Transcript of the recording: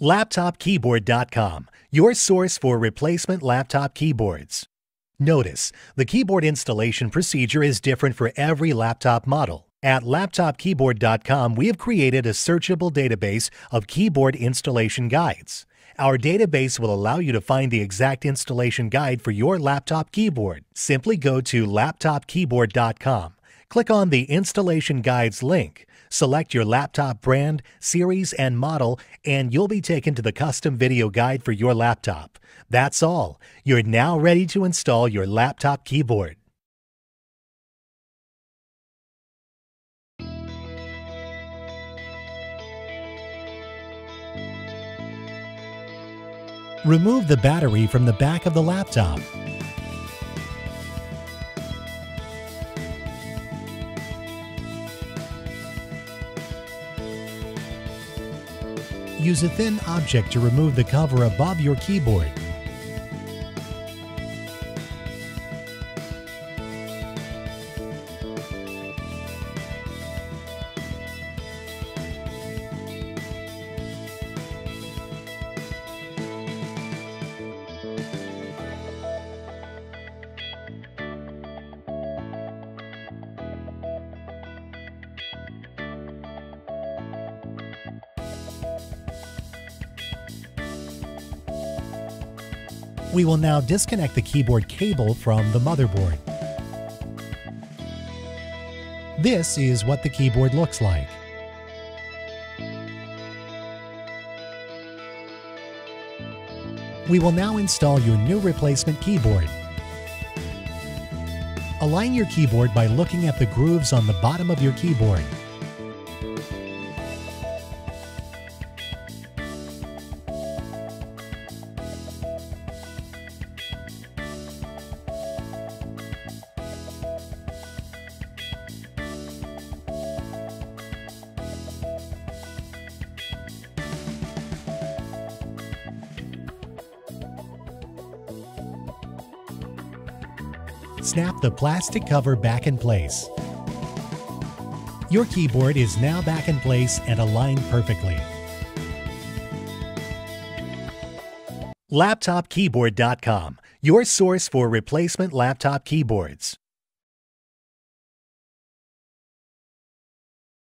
LaptopKeyboard.com, your source for replacement laptop keyboards. Notice, the keyboard installation procedure is different for every laptop model. At LaptopKeyboard.com, we have created a searchable database of keyboard installation guides. Our database will allow you to find the exact installation guide for your laptop keyboard. Simply go to LaptopKeyboard.com, click on the Installation Guides link, select your laptop brand, series, and model, and you'll be taken to the custom video guide for your laptop. That's all. You're now ready to install your laptop keyboard. Remove the battery from the back of the laptop. Use a thin object to remove the cover above your keyboard. We will now disconnect the keyboard cable from the motherboard. This is what the keyboard looks like. We will now install your new replacement keyboard. Align your keyboard by looking at the grooves on the bottom of your keyboard. Snap the plastic cover back in place. Your keyboard is now back in place and aligned perfectly. LaptopKeyboard.com, your source for replacement laptop keyboards.